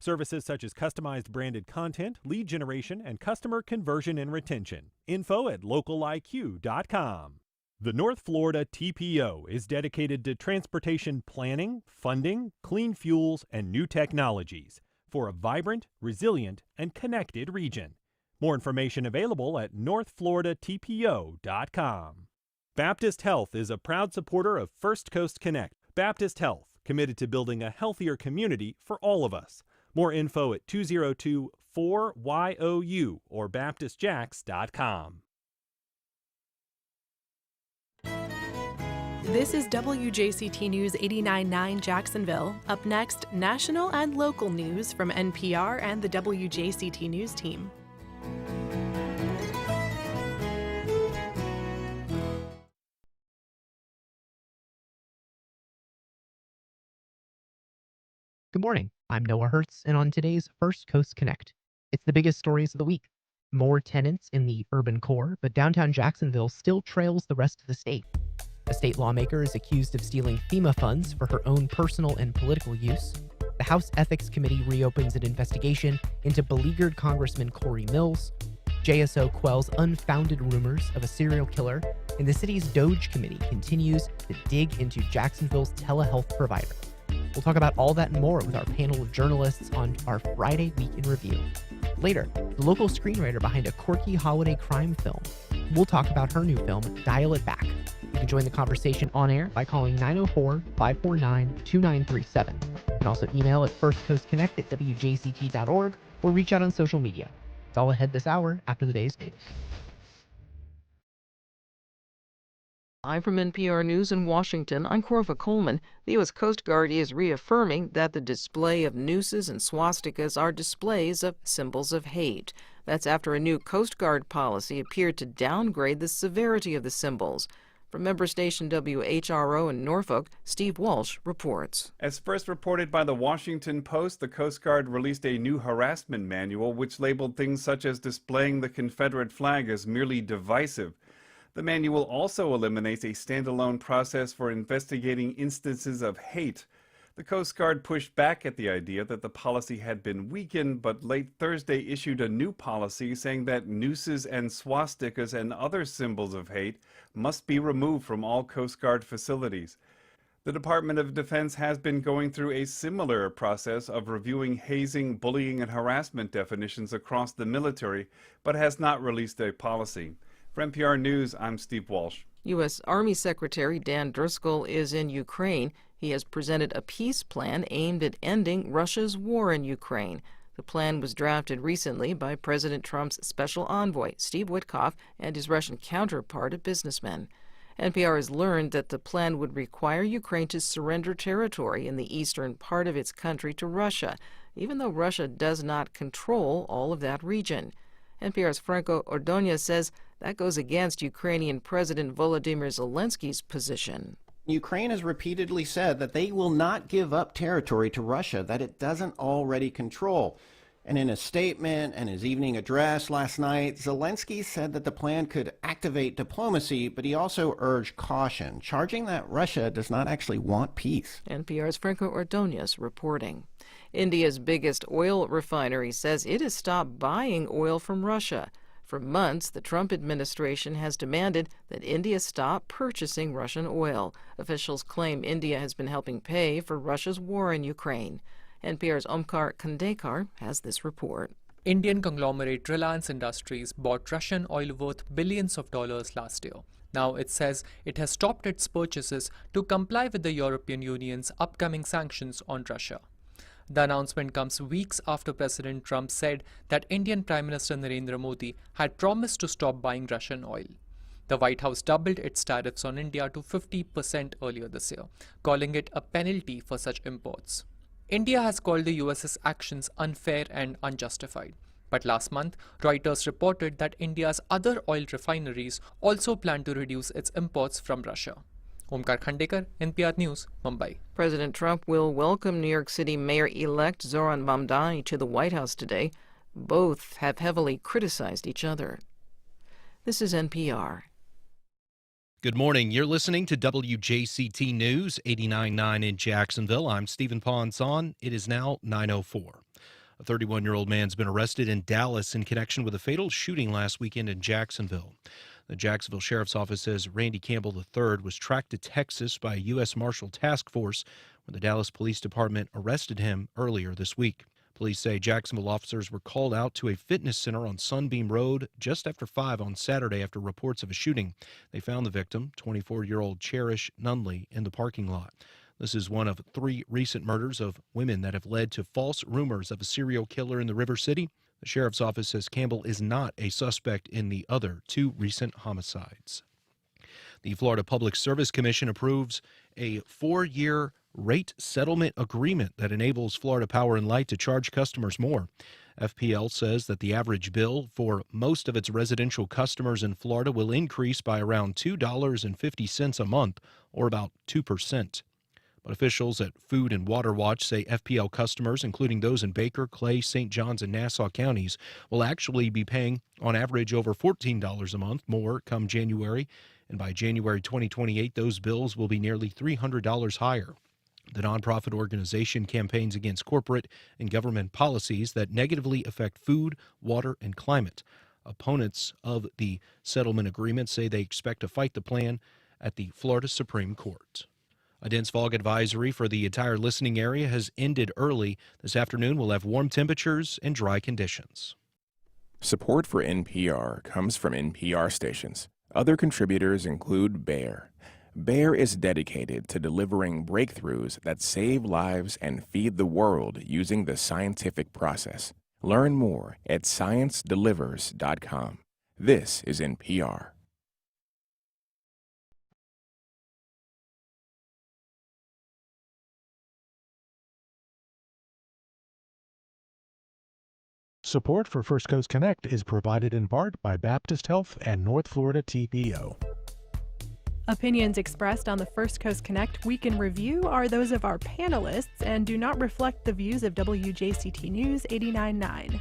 Services such as customized branded content, lead generation, and customer conversion and retention. Info at localiq.com. The North Florida TPO is dedicated to transportation planning, funding, clean fuels, and new technologies for a vibrant, resilient, and connected region. More information available at northfloridatpo.com. Baptist Health is a proud supporter of First Coast Connect. Baptist Health, committed to building a healthier community for all of us. More info at 202-4YOU or baptistjacks.com. This is WJCT News 89.9 Jacksonville. Up next, national and local news from NPR and the WJCT News team. Good morning. I'm Noah Hertz, and on today's First Coast Connect, it's the biggest stories of the week. More tenants in the urban core, but downtown Jacksonville still trails the rest of the state. A state lawmaker is accused of stealing FEMA funds for her own personal and political use. The House Ethics Committee reopens an investigation into beleaguered Congressman Cory Mills. JSO quells unfounded rumors of a serial killer, and the city's DOGE committee continues to dig into Jacksonville's telehealth provider. We'll talk about all that and more with our panel of journalists on our Friday Week in Review. Later, the local screenwriter behind a quirky holiday crime film. We'll talk about her new film, Dial It Back. You can join the conversation on air by calling 904-549-2937. You can also email at firstcoastconnect@wjct.org or reach out on social media. It's all ahead this hour after the day's news. Live from NPR News in Washington, I'm Corva Coleman. The U.S. Coast Guard is reaffirming that the display of nooses and swastikas are displays of symbols of hate. That's after a new Coast Guard policy appeared to downgrade the severity of the symbols. From member station WHRO in Norfolk, Steve Walsh reports. As first reported by the Washington Post, the Coast Guard released a new harassment manual which labeled things such as displaying the Confederate flag as merely divisive. The manual also eliminates a standalone process for investigating instances of hate. The Coast Guard pushed back at the idea that the policy had been weakened, but late Thursday issued a new policy saying that nooses and swastikas and other symbols of hate must be removed from all Coast Guard facilities. The Department of Defense has been going through a similar process of reviewing hazing, bullying, and harassment definitions across the military, but has not released a policy. For NPR News, I'm Steve Walsh. U.S. Army Secretary Dan Driscoll is in Ukraine. He has presented a peace plan aimed at ending Russia's war in Ukraine. The plan was drafted recently by President Trump's special envoy, Steve Witkoff, and his Russian counterpart, a businessman. NPR has learned that the plan would require Ukraine to surrender territory in the eastern part of its country to Russia, even though Russia does not control all of that region. NPR's Franco Ordonez says that goes against Ukrainian President Volodymyr Zelensky's position. Ukraine has repeatedly said that they will not give up territory to Russia that it doesn't already control. And in a statement and his evening address last night, Zelensky said that the plan could activate diplomacy, but he also urged caution, charging that Russia does not actually want peace. NPR's Franco Ordonez reporting. India's biggest oil refinery says it has stopped buying oil from Russia. For months, the Trump administration has demanded that India stop purchasing Russian oil. Officials claim India has been helping pay for Russia's war in Ukraine. NPR's Omkar Khandekar has this report. Indian conglomerate Reliance Industries bought Russian oil worth billions of dollars last year. Now it says it has stopped its purchases to comply with the European Union's upcoming sanctions on Russia. The announcement comes weeks after President Trump said that Indian Prime Minister Narendra Modi had promised to stop buying Russian oil. The White House doubled its tariffs on India to 50% earlier this year, calling it a penalty for such imports. India has called the US's actions unfair and unjustified. But last month, Reuters reported that India's other oil refineries also plan to reduce its imports from Russia. Omkar Khandekar, NPR News, Mumbai. President Trump will welcome New York City Mayor-elect Zohran Mamdani to the White House today. Both have heavily criticized each other. This is NPR. Good morning. You're listening to WJCT News 89.9 in Jacksonville. I'm Stephen Ponson. It is now 9:04. A 31-year-old man's been arrested in Dallas in connection with a fatal shooting last weekend in Jacksonville. The Jacksonville Sheriff's Office says Randy Campbell III was tracked to Texas by a U.S. Marshal Task Force when the Dallas Police Department arrested him earlier this week. Police say Jacksonville officers were called out to a fitness center on Sunbeam Road just after 5 on Saturday after reports of a shooting. They found the victim, 24-year-old Cherish Nunley, in the parking lot. This is one of 3 recent murders of women that have led to false rumors of a serial killer in the River City. The sheriff's office says Campbell is not a suspect in the other 2 recent homicides. The Florida Public Service Commission approves a 4-year rate settlement agreement that enables Florida Power and Light to charge customers more. FPL says that the average bill for most of its residential customers in Florida will increase by around $2.50 a month, or about 2%. But officials at Food and Water Watch say FPL customers, including those in Baker, Clay, St. Johns, and Nassau counties, will actually be paying on average over $14 a month more come January. And by January 2028, those bills will be nearly $300 higher. The nonprofit organization campaigns against corporate and government policies that negatively affect food, water, and climate. Opponents of the settlement agreement say they expect to fight the plan at the Florida Supreme Court. A dense fog advisory for the entire listening area has ended early. This afternoon we'll have warm temperatures and dry conditions. Support for NPR comes from NPR stations. Other contributors include Bayer. Bayer is dedicated to delivering breakthroughs that save lives and feed the world using the scientific process. Learn more at ScienceDelivers.com. This is NPR. Support for First Coast Connect is provided in part by Baptist Health and North Florida TPO. Opinions expressed on the First Coast Connect Week in Review are those of our panelists and do not reflect the views of WJCT News 89.9.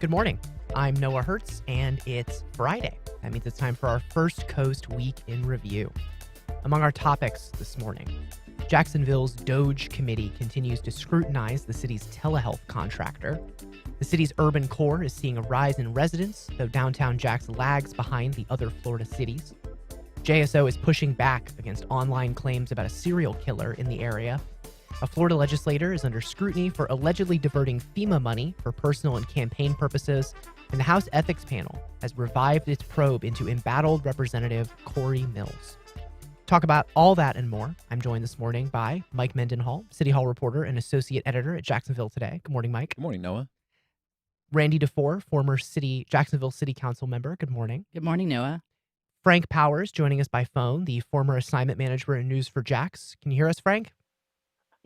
Good morning. I'm Noah Hertz, and it's Friday. That means it's time for our First Coast Week in Review. Among our topics this morning, Jacksonville's DOGE committee continues to scrutinize the city's telehealth contractor. The city's urban core is seeing a rise in residents, though downtown Jax lags behind the other Florida cities. JSO is pushing back against online claims about a serial killer in the area. A Florida legislator is under scrutiny for allegedly diverting FEMA money for personal and campaign purposes, and the House Ethics Panel has revived its probe into embattled Representative Cory Mills. Talk about all that and more. I'm joined this morning by Mike Mendenhall, City Hall reporter and associate editor at Jacksonville Today. Good morning, Mike. Good morning, Noah. Randy DeFoor, former Jacksonville City Council member. Good morning. Good morning, Noah. Frank Powers joining us by phone, the former assignment manager in News for Jax. Can you hear us, Frank?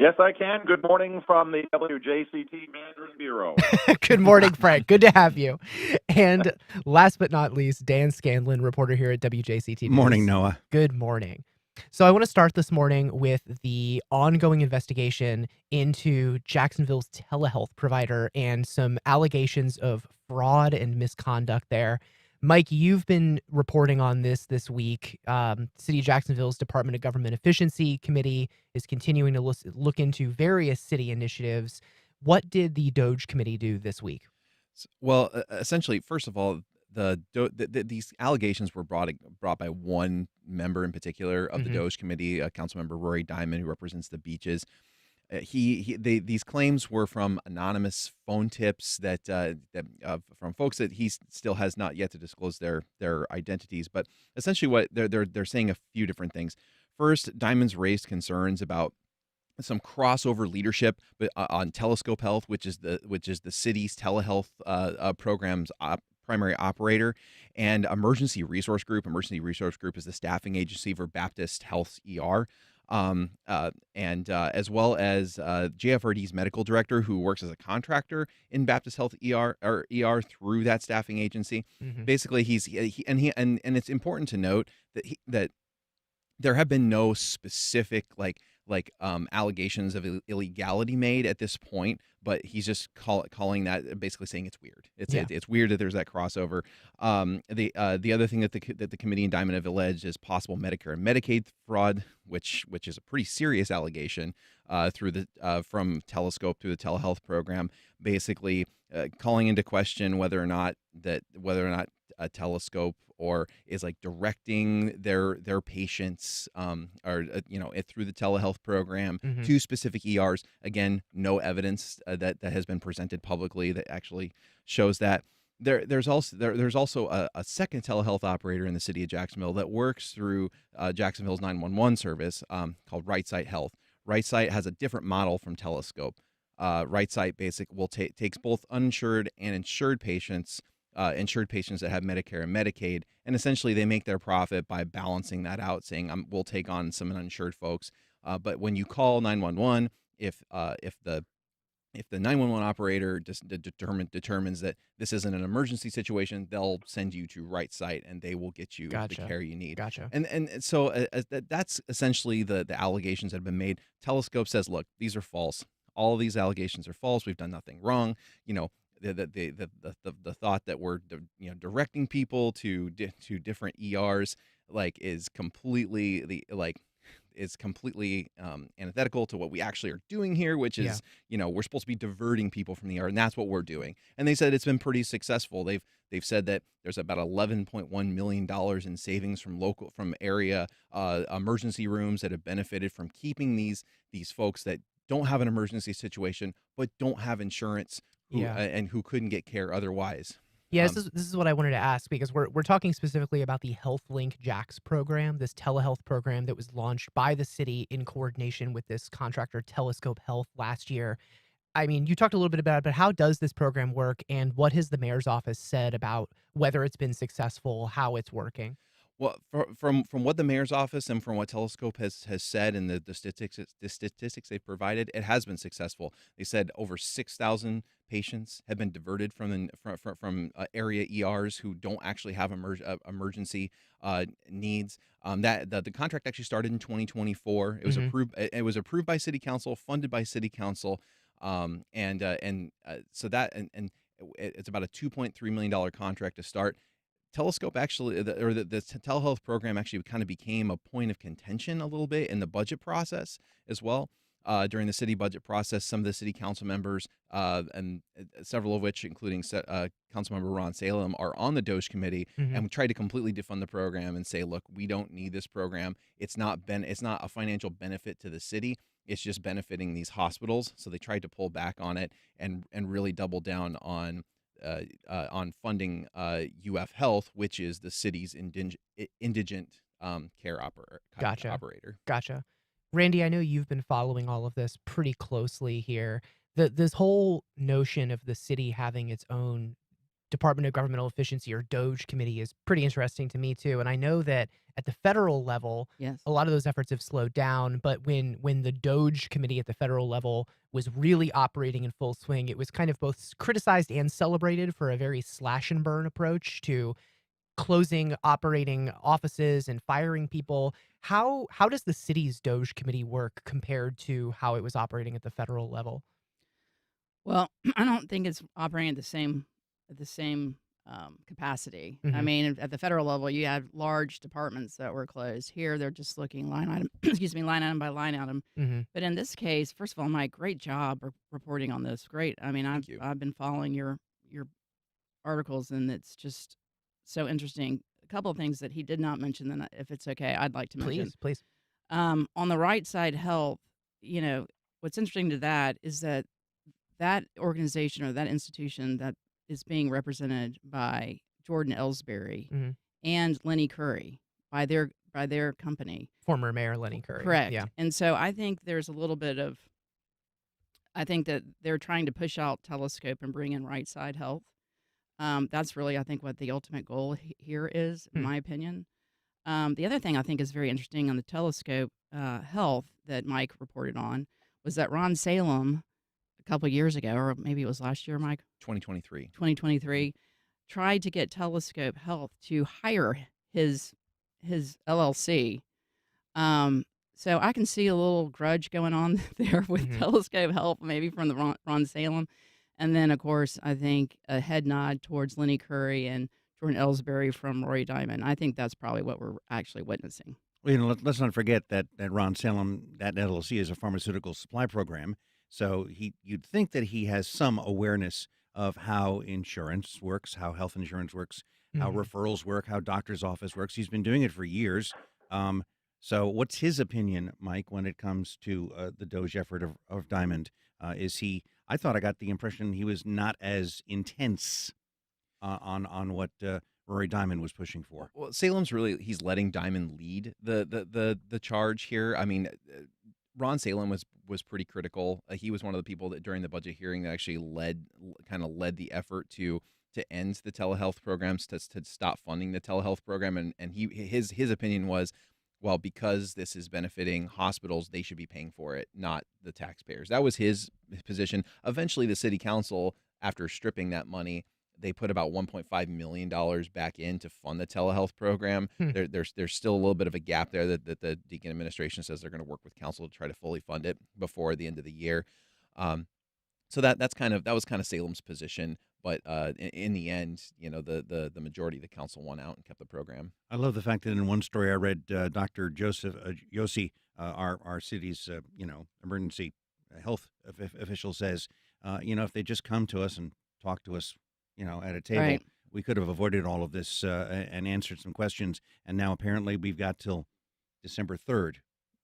Yes, I can. Good morning from the WJCT Mandarin Bureau. Good morning, Frank. Good to have you. And last but not least, Dan Scanlon, reporter here at WJCT News. Morning, Noah. Good morning. So I want to start this morning with the ongoing investigation into Jacksonville's telehealth provider and some allegations of fraud and misconduct there. Mike, you've been reporting on this week. City of Jacksonville's Department of Government Efficiency Committee is continuing to look into various city initiatives. What did the DOGE committee do this week? Well, essentially, first of all, these allegations were brought by one member in particular of the DOGE committee, Councilmember Rory Diamond, who represents the beaches. These claims were from anonymous phone tips that from folks that he still has not yet to disclose their identities. But essentially, what they're saying a few different things. First, Diamond's raised concerns about some crossover leadership on Telescope Health, which is the city's telehealth program's primary operator, and Emergency Resource Group. Emergency Resource Group is the staffing agency for Baptist Health's ER. And as well as JFRD's medical director, who works as a contractor in Baptist Health ER through that staffing agency. Basically, and it's important to note that there have been no specific allegations of illegality made at this point, but he's just calling that, basically saying it's weird. It's weird that there's that crossover. The other thing that the committee indictment have alleged is possible Medicare and Medicaid fraud, which is a pretty serious allegation from Telescope through the telehealth program, basically calling into question whether or not a Telescope or is like directing their patients through the telehealth program to specific ERs. Again, no evidence that has been presented publicly that actually shows that. There's also a second telehealth operator in the city of Jacksonville that works through Jacksonville's 911 service called Right Site Health. Right Site has a different model from Telescope. Right Site takes both uninsured and insured patients that have Medicare and Medicaid, and essentially they make their profit by balancing that out, saying we'll take on some uninsured folks. But when you call 911, if the 911 operator determines that this isn't an emergency situation, they'll send you to Right Site and they will get you the care you need. Gotcha. And so that's essentially the allegations that have been made. Telescope says, look, these are false. All of these allegations are false. We've done nothing wrong. The thought that we're directing people to different ERs is completely antithetical to what we actually are doing here, which is we're supposed to be diverting people from the ER, and that's what we're doing. And they said it's been pretty successful. They've said that there's about $11.1 million in savings from area emergency rooms that have benefited from keeping these folks that don't have an emergency situation but don't have insurance and who couldn't get care otherwise. Yeah, this is what I wanted to ask, because we're talking specifically about the HealthLink JAX program, this telehealth program that was launched by the city in coordination with this contractor Telescope Health last year. I mean, you talked a little bit about it, but how does this program work, and what has the mayor's office said about whether it's been successful, how it's working? Well, from what the mayor's office and from what Telescope has said and the statistics they've provided, it has been successful. They said over 6,000 patients have been diverted from area ERs who don't actually have emergency needs. The contract actually started in 2024. It was approved. It was approved by City Council, funded by City Council, so that it's about a $2.3 million contract to start. Telescope actually, the telehealth program actually kind of became a point of contention a little bit in the budget process as well. During the city budget process, some of the city council members, and several of which, including Councilmember Ron Salem, are on the DOGE committee, and we tried to completely defund the program and say, look, we don't need this program. It's not a financial benefit to the city. It's just benefiting these hospitals. So they tried to pull back on it and really double down on funding UF Health, which is the city's indigent care operator. Gotcha. Randy, I know you've been following all of this pretty closely here. This whole notion of the city having its own Department of Governmental Efficiency, or DOGE committee, is pretty interesting to me too. And I know that at the federal level, a lot of those efforts have slowed down. But when the DOGE committee at the federal level was really operating in full swing, it was kind of both criticized and celebrated for a very slash and burn approach to closing operating offices and firing people. How does the city's DOGE committee work compared to how it was operating at the federal level? Well, I don't think it's operating at the same capacity. I mean, at the federal level, you have large departments that were closed. Here, they're just looking line item, line item by line item. But in this case, first of all, Mike, great job reporting on this. Great. I mean, I've been following your articles, and it's just so interesting. A couple of things that he did not mention, then, if it's okay, I'd like to mention. Please. On the Right Side Health, what's interesting to that is that organization or that institution that is being represented by Jordan Ellsbury and Lenny Curry by their company. Former Mayor Lenny Curry. Correct. Yeah. And so I think there's a little bit of, I think that they're trying to push out Telescope and bring in Right Side Health. That's really, I think, what the ultimate goal here is, in my opinion. The other thing I think is very interesting on the Telescope Health that Mike reported on was that Ron Salem, a couple of years ago, or maybe it was last year, Mike? 2023, tried to get Telescope Health to hire his LLC. So I can see a little grudge going on there with Telescope Health, maybe from the Ron Salem. And then, of course, I think a head nod towards Lenny Curry and Jordan Ellsbury from Rory Diamond. I think that's probably what we're actually witnessing. Well, let's not forget that Ron Salem, that LLC, is a pharmaceutical supply program. So you'd think that he has some awareness of how insurance works, how health insurance works, how referrals work, how doctor's office works. He's been doing it for years. So what's his opinion, Mike, when it comes to the DOGE effort of Diamond? I thought I got the impression he was not as intense on what Rory Diamond was pushing for. Well, Salem's he's letting Diamond lead the charge here. I mean, Ron Salem was pretty critical. He was one of the people that during the budget hearing that actually led the effort to end the telehealth programs, to stop funding the telehealth program, and his opinion was, well, because this is benefiting hospitals, they should be paying for it, not the taxpayers. That was his position. Eventually, the city council, after stripping that money, they put about $1.5 million back in to fund the telehealth program. There's still a little bit of a gap there that the Deacon administration says they're going to work with council to try to fully fund it before the end of the year. So that was kind of Salem's position. But in the end, the majority of the council won out and kept the program. I love the fact that in one story I read, Dr. Joseph Yossi, our city's emergency health official, says, if they just come to us and talk to us, at a table, we could have avoided all of this and answered some questions. And now apparently we've got till December 3rd,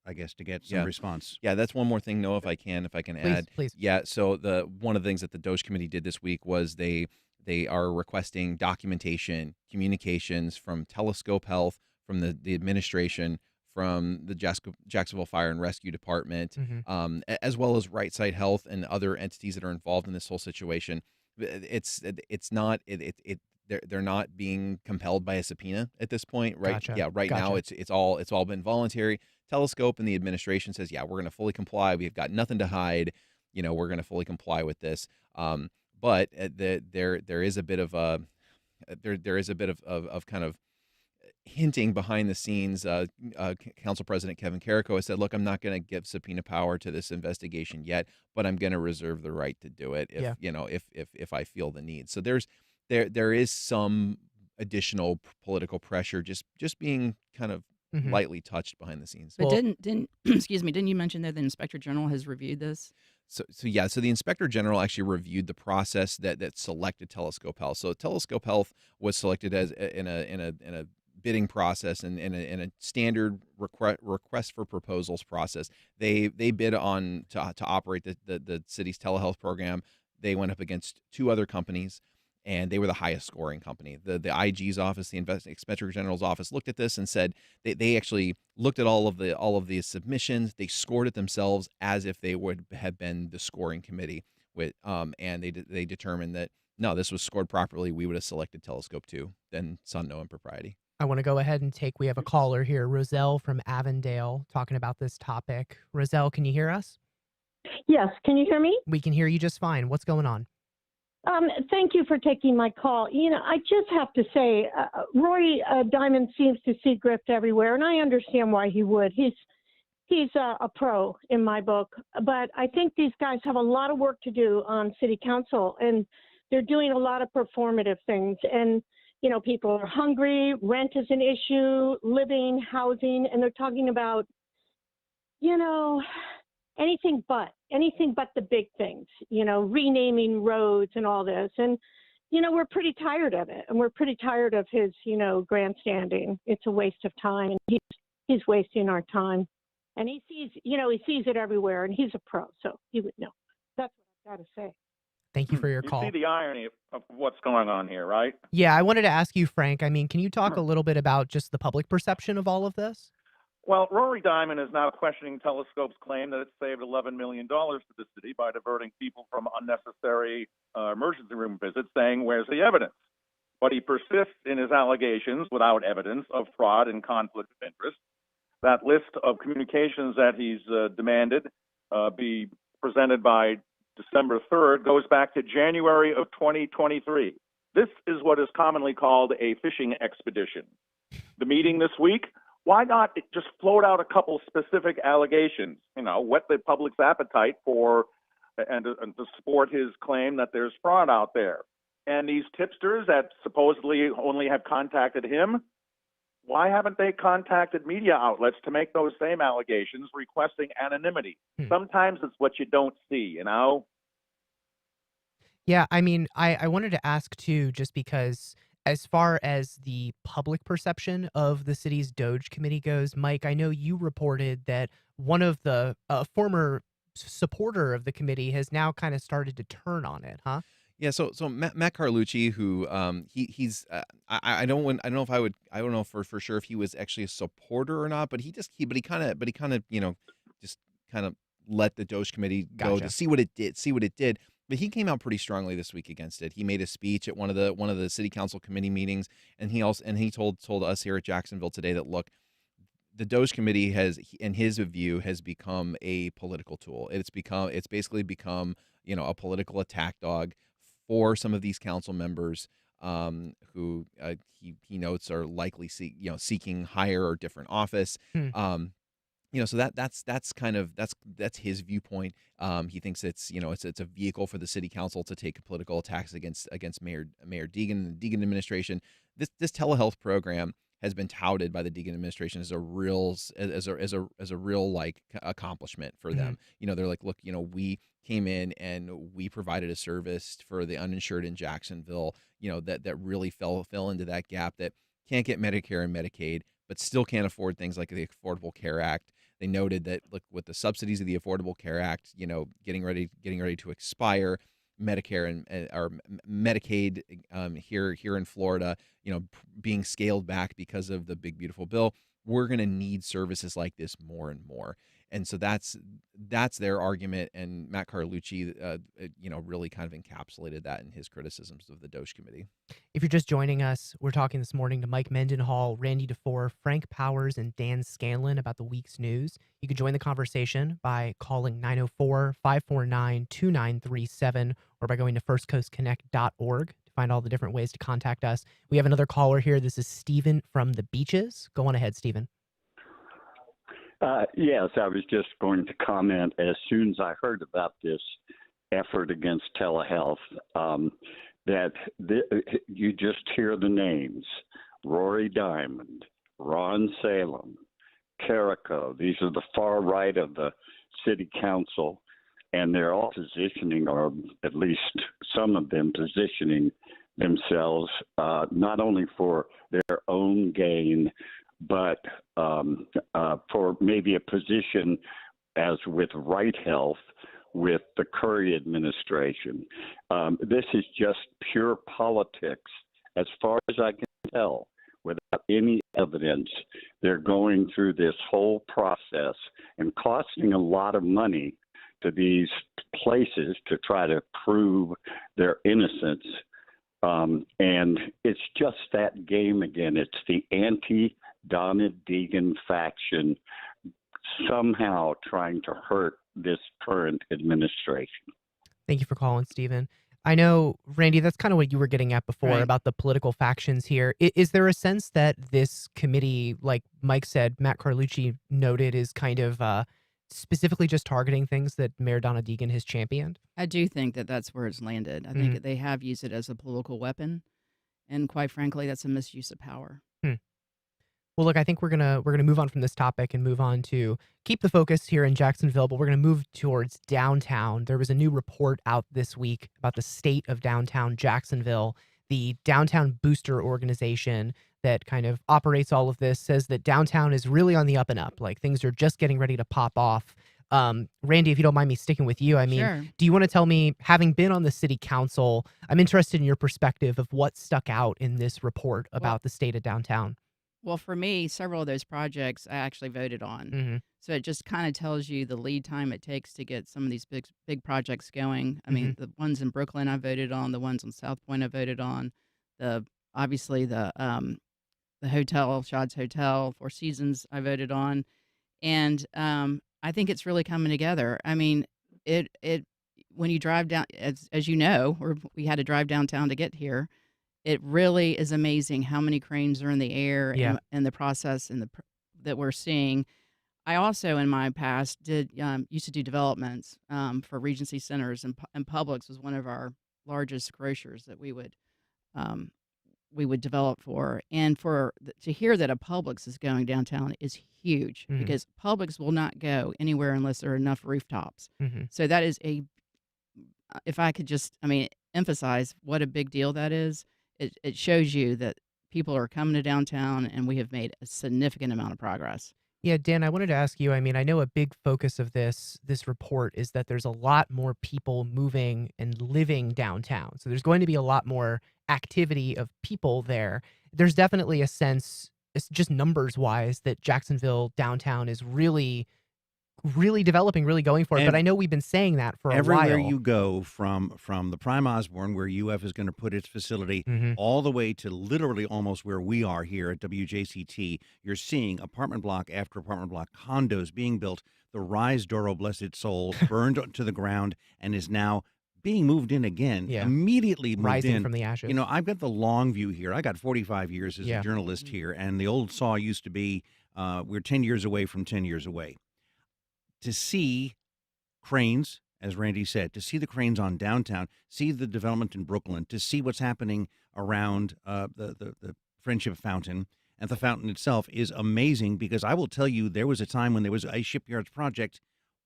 I guess, to get some response. Yeah, that's one more thing, Noah, if I can add. Please. Yeah, so one of the things that the DOGE committee did this week was they are requesting documentation, communications from Telescope Health, from the administration, from the Jacksonville Fire and Rescue Department, as well as Right Side Health and other entities that are involved in this whole situation. They're not being compelled by a subpoena at this point, right? Gotcha. Yeah, right now it's all been voluntary. Telescope and the administration says, yeah, we're going to fully comply. We've got nothing to hide. We're going to fully comply with this. But there is a bit of kind of hinting behind the scenes. Council President Kevin Carrico has said, look, I'm not going to give subpoena power to this investigation yet, but I'm going to reserve the right to do it if I feel the need. So there is some additional political pressure just being kind of lightly touched behind the scenes. But didn't excuse me, didn't you mention that the Inspector General has reviewed this? So the Inspector General actually reviewed the process that selected Telescope Health. So Telescope Health was selected as in a bidding process and in a standard request for proposals process. They bid on to operate the city's telehealth program. They went up against two other companies, and they were the highest scoring company. The IG's office, the Inspector General's office, looked at this and said they actually looked at all of the submissions. They scored it themselves as if they would have been the scoring committee and they determined that no, this was scored properly. We would have selected Telescope 2. Then saw no impropriety. I want to go ahead and we have a caller here, Roselle from Avondale, talking about this topic. Roselle, can you hear us? Yes. Can you hear me? We can hear you just fine. What's going on? Thank you for taking my call. I just have to say, Roy Diamond seems to see grift everywhere, and I understand why he would. He's a pro in my book, but I think these guys have a lot of work to do on city council, and they're doing a lot of performative things. And people are hungry, rent is an issue, living, housing, and they're talking about, anything but the big things, renaming roads and all this. And, we're pretty tired of it. And we're pretty tired of his, grandstanding. It's a waste of time. And he's wasting our time. And he sees it everywhere, and he's a pro, so he would know. That's what I've got to say. Thank you for your call. You see the irony of what's going on here, right? Yeah, I wanted to ask you, Frank, can you talk a little bit about just the public perception of all of this? Well, Rory Diamond is now questioning Telescope's claim that it saved $11 million to the city by diverting people from unnecessary emergency room visits, saying, where's the evidence? But he persists in his allegations without evidence of fraud and conflict of interest. That list of communications that he's demanded be presented by December 3rd goes back to January of 2023. This is what is commonly called a fishing expedition. The meeting this week Why not just float out a couple specific allegations, whet the public's appetite for and to support his claim that there's fraud out there? And these tipsters that supposedly only have contacted him, why haven't they contacted media outlets to make those same allegations requesting anonymity? Sometimes it's what you don't see, Yeah, I mean, I wanted to ask too, just because as far as the public perception of the city's DOGE committee goes, Mike, I know you reported that one of the former supporter of the committee has now kind of started to turn on it, huh? Yeah, so Matt Carlucci, who he's I don't know if I don't know for sure if he was actually a supporter or not, but he kind of just kind of let the DOGE committee go Gotcha. to see what it did. But he came out pretty strongly this week against it. He made a speech at one of the city council committee meetings, and he told us here at Jacksonville Today that, look, the DOGE committee has, in his view, has become a political tool. It's basically become a political attack dog for some of these council members who he notes are likely seeking higher or different office. So that's his viewpoint. He thinks it's a vehicle for the city council to take political attacks against Mayor Deegan and the Deegan administration. This telehealth program has been touted by the Deegan administration as a real accomplishment for them. They're like, look, we came in and we provided a service for the uninsured in Jacksonville, that really fell into that gap, that can't get Medicare and Medicaid, but still can't afford things like the Affordable Care Act. They noted that, look, with the subsidies of the Affordable Care Act, getting ready to expire, Medicare or Medicaid here in Florida, being scaled back because of the big beautiful bill, we're going to need services like this more and more. And so that's their argument. And Matt Carlucci, really kind of encapsulated that in his criticisms of the DOGE committee. If you're just joining us, we're talking this morning to Mike Mendenhall, Randy DeFoor, Frank Powers, and Dan Scanlon about the week's news. You can join the conversation by calling 904-549-2937 or by going to firstcoastconnect.org to find all the different ways to contact us. We have another caller here. This is Stephen from the Beaches. Go on ahead, Stephen. Yes, I was just going to comment as soon as I heard about this effort against telehealth, you just hear the names: Rory Diamond, Ron Salem, Carrico. These are the far right of the city council, and they're all positioning, or at least some of them positioning themselves not only for their own gain, but for maybe a position as with Right Health with the Curry administration. This is just pure politics, as far as I can tell, without any evidence. They're going through this whole process and costing a lot of money to these places to try to prove their innocence. And it's just that game again. It's the anti-Donna Deegan faction somehow trying to hurt this current administration. Thank you for calling, Stephen. I know, Randy, that's kind of what you were getting at before, right, about the political factions here. Is there a sense that this committee, like Mike said, Matt Carlucci noted, is kind of specifically just targeting things that Mayor Donna Deegan has championed? I do think that that's where it's landed. I think they have used it as a political weapon, and quite frankly, that's a misuse of power. Well, look, I think we're gonna move on from this topic and move on to keep the focus here in Jacksonville, but we're gonna move towards downtown. There was a new report out this week about the state of downtown Jacksonville. The Downtown Booster Organization that kind of operates all of this says that downtown is really on the up and up. Like, things are just getting ready to pop off. Randy, if you don't mind me sticking with you, I mean, Sure. Do you want to tell me, having been on the city council, I'm interested in your perspective of what stuck out in this report about the state of downtown. Well, for me, several of those projects I actually voted on. So it just kind of tells you the lead time it takes to get some of these big projects going. I mean, the ones in Brooklyn I voted on, the ones on South Point I voted on, obviously the hotel, Shad's Hotel, Four Seasons I voted on. And I think it's really coming together. I mean, it when you drive down, as you know, or we had to drive downtown to get here, it really is amazing how many cranes are in the air, and the process and that we're seeing. I also, in my past, used to do developments for Regency Centers, and Publix was one of our largest grocers that we would develop for. And to hear that a Publix is going downtown is huge, because Publix will not go anywhere unless there are enough rooftops. So that is if I could just, emphasize what a big deal that is, it shows you that people are coming to downtown, and we have made a significant amount of progress. Yeah, Dan, I wanted to ask you, I know a big focus of this report is that there's a lot more people moving and living downtown. So there's going to be a lot more activity of people there. There's definitely a sense, it's just numbers-wise, that Jacksonville downtown is really developing, really going for it. And But I know we've been saying that for a while. everywhere you go, from the Prime Osborne, where UF is going to put its facility, all the way to literally almost where we are here at WJCT, you're seeing apartment block after apartment block, condos being built. The Rise Doro, bless its soul, burned to the ground and is now being moved in again, immediately moved Rising in. from the ashes. I've got the long view here. I got 45 years as a journalist here, and the old saw used to be, we're 10 years away from 10 years away. To see cranes, as Randy said, to see the cranes on downtown, see the development in Brooklyn, to see what's happening around the Friendship Fountain, and the fountain itself is amazing, because I will tell you, there was a time when there was a shipyards project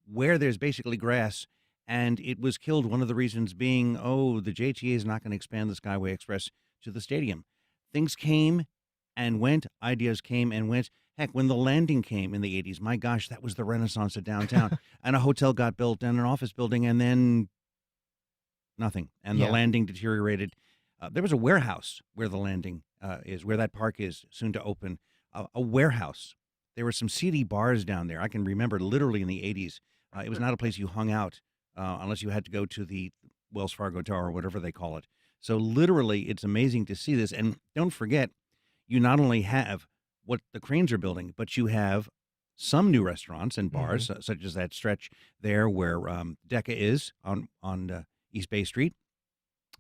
where there's basically grass, and it was killed. One of the reasons being, the JTA is not going to expand the Skyway Express to the stadium. Things came and went. Ideas came and went. Heck, when the Landing came in the 80s, my gosh, that was the renaissance of downtown. And a hotel got built and an office building, and then nothing. And the Landing deteriorated. There was a warehouse where the Landing is, where that park is soon to open. A warehouse. There were some seedy bars down there. I can remember literally in the 80s. It was not a place you hung out unless you had to go to the Wells Fargo Tower or whatever they call it. So literally, it's amazing to see this. And don't forget, you not only have what the cranes are building, but you have some new restaurants and bars, such as that stretch there where Decca is on East Bay Street.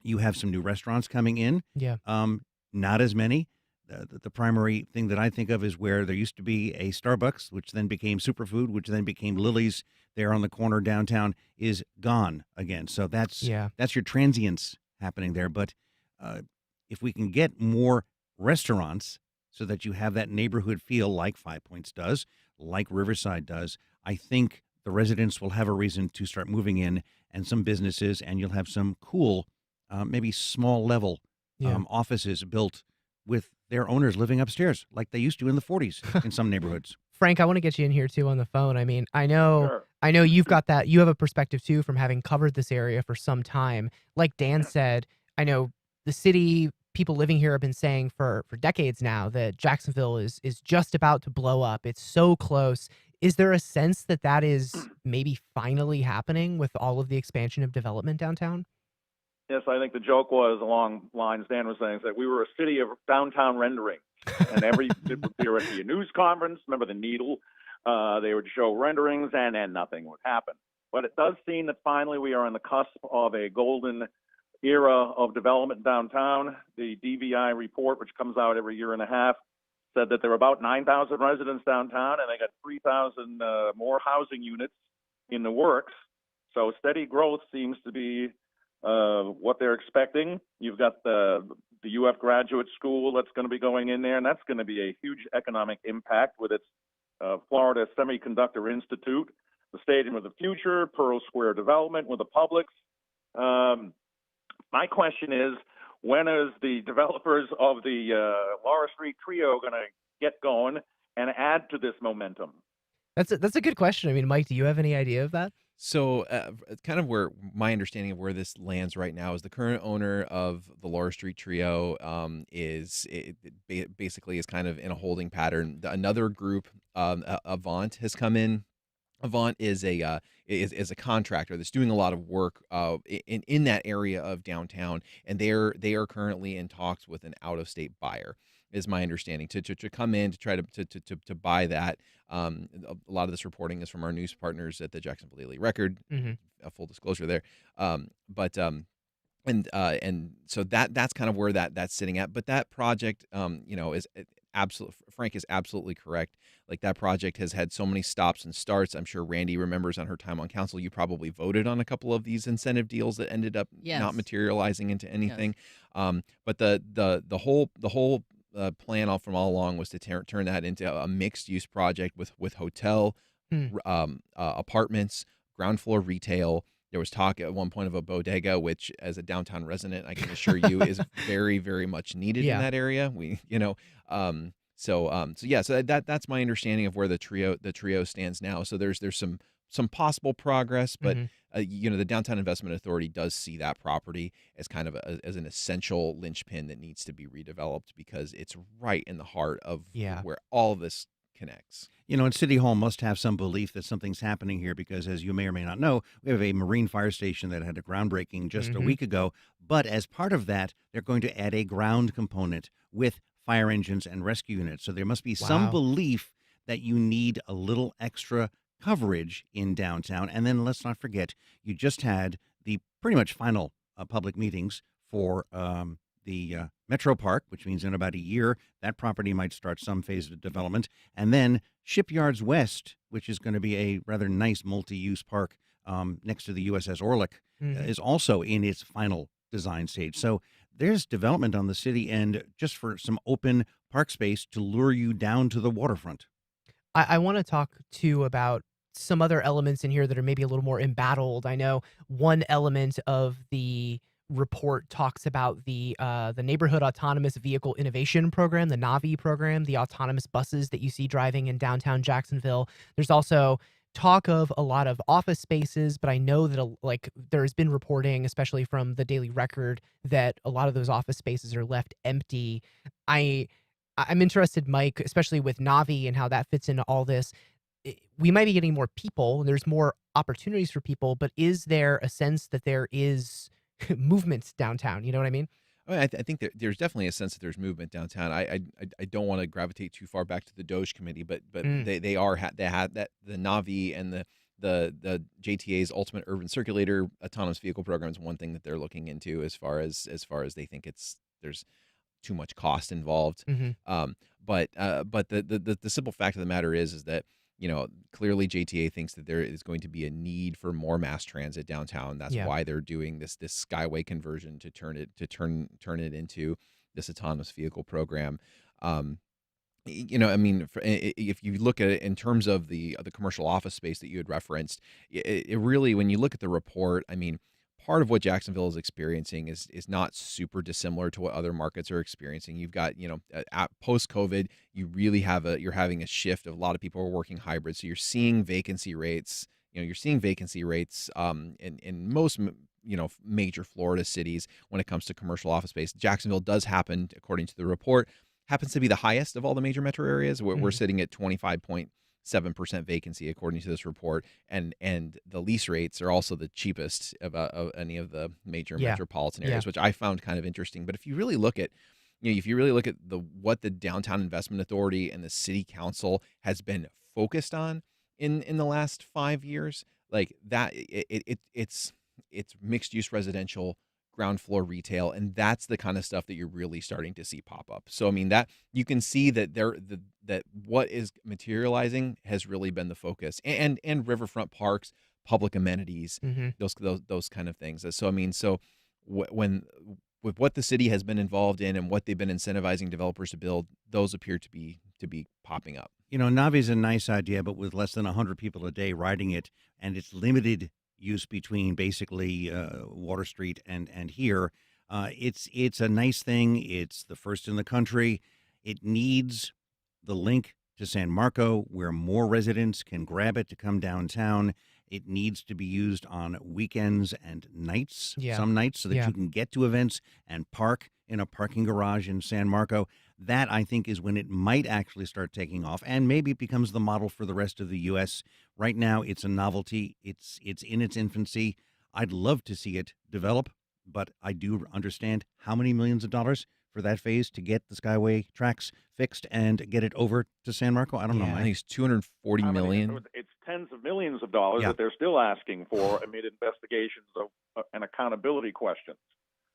You have some new restaurants coming in. Not as many. The primary thing that I think of is where there used to be a Starbucks, which then became Superfood, which then became Lily's there on the corner downtown, is gone again. So that's your transients happening there. But if we can get more restaurants so that you have that neighborhood feel like Five Points does, like Riverside does, I think the residents will have a reason to start moving in, and some businesses, and you'll have some cool, maybe small level offices built with their owners living upstairs like they used to in the 40s in some neighborhoods. Frank, I want to get you in here too on the phone. I know you've got that. You have a perspective too from having covered this area for some time. Like Dan said, I know the city, people living here have been saying for decades now that Jacksonville is just about to blow up. It's so close. Is there a sense that is maybe finally happening with all of the expansion of development downtown? Yes, I think the joke was along lines Dan was saying, that we were a city of downtown rendering. And they were at the news conference, remember the Needle? They would show renderings and nothing would happen. But it does seem that finally we are on the cusp of a golden era of development downtown. The DVI report, which comes out every year and a half, said that there are about 9,000 residents downtown, and they got 3,000 more housing units in the works. So steady growth seems to be what they're expecting. You've got the UF Graduate School that's going to be going in there, and that's going to be a huge economic impact with its Florida Semiconductor Institute, the Stadium of the Future, Pearl Square development with the Publix. My question is, when is the developers of the Laura Street Trio going to get going and add to this momentum? That's a good question. Mike, do you have any idea of that? So kind of where my understanding of where this lands right now is the current owner of the Laura Street Trio basically is kind of in a holding pattern. Another group, Avant, has come in. Avant is a contractor that's doing a lot of work in that area of downtown, and they are currently in talks with an out-of-state buyer, is my understanding, to come in to try to buy that. A lot of this reporting is from our news partners at the Jacksonville Daily Record. A full disclosure there, and so that's kind of where that's sitting at. But that project, is Frank is absolutely correct. Like, that project has had so many stops and starts. I'm sure Randy remembers on her time on council, you probably voted on a couple of these incentive deals that ended up not materializing into anything. But the whole plan from all along was to turn that into a mixed use project with hotel, apartments, ground floor retail. There was talk at one point of a bodega, which, as a downtown resident, I can assure you is very, very much needed in that area. So that's my understanding of where the trio stands now. So there's some possible progress, but the Downtown Investment Authority does see that property as kind of as an essential linchpin that needs to be redeveloped, because it's right in the heart of where all of this connects. And City Hall must have some belief that something's happening here, because, as you may or may not know, we have a marine fire station that had a groundbreaking just a week ago. But as part of that, they're going to add a ground component with fire engines and rescue units. So there must be some belief that you need a little extra coverage in downtown. And then let's not forget, you just had the pretty much final public meetings for the Metro Park, which means in about a year, that property might start some phase of development. And then Shipyards West, which is going to be a rather nice multi-use park next to the USS Orlick, is also in its final design stage. So there's development on the city end just for some open park space to lure you down to the waterfront. I want to talk, too, about some other elements in here that are maybe a little more embattled. I know one element of the report talks about the Neighborhood Autonomous Vehicle Innovation Program, the NAVI program, the autonomous buses that you see driving in downtown Jacksonville. There's also talk of a lot of office spaces, but I know that there's been reporting, especially from the Daily Record, that a lot of those office spaces are left empty. I'm interested, Mike, especially with Navi and how that fits into all this. We might be getting more people, and there's more opportunities for people, but is there a sense that there is movement downtown? You know what I mean? I think there's definitely a sense that there's movement downtown. I don't want to gravitate too far back to the DOGE committee, but they had that the NAVI and the JTA's Ultimate Urban Circulator autonomous vehicle program is one thing that they're looking into as far as they think there's too much cost involved. But the simple fact of the matter is that, clearly JTA thinks that there is going to be a need for more mass transit downtown. That's why they're doing this Skyway conversion to turn it into this autonomous vehicle program. If you look at it in terms of the commercial office space that you had referenced, it really, when you look at the report, part of what Jacksonville is experiencing is not super dissimilar to what other markets are experiencing. You've got, post-COVID, you're having a shift of a lot of people are working hybrid. So you're seeing vacancy rates, in most, major Florida cities when it comes to commercial office space. Jacksonville does happen, according to the report, happens to be the highest of all the major metro areas. We're sitting at 25.7% vacancy, according to this report, and the lease rates are also the cheapest of any of the major metropolitan areas, which I found kind of interesting. But if you really look at, what the Downtown Investment Authority and the City Council has been focused on in the last 5 years, like that, it's mixed use residential, ground floor retail, and that's the kind of stuff that you're really starting to see pop up. So that you can see that that what is materializing has really been the focus, and riverfront parks, public amenities, those kind of things. So when with what the city has been involved in and what they've been incentivizing developers to build, those appear to be popping up. Navi's a nice idea, but with less than 100 people a day riding it, and it's limited use between basically Water Street and here. It's a nice thing. It's the first in the country. It needs the link to San Marco, where more residents can grab it to come downtown. It needs to be used on weekends and nights, some nights, so that you can get to events and park in a parking garage in San Marco. That, I think, is when it might actually start taking off, and maybe it becomes the model for the rest of the U.S. Right now, it's a novelty. It's in its infancy. I'd love to see it develop, but I do understand how many millions of dollars for that phase to get the Skyway tracks fixed and get it over to San Marco. I don't know. I think it's $240 million. It's tens of millions of dollars that they're still asking for amid investigations and accountability questions.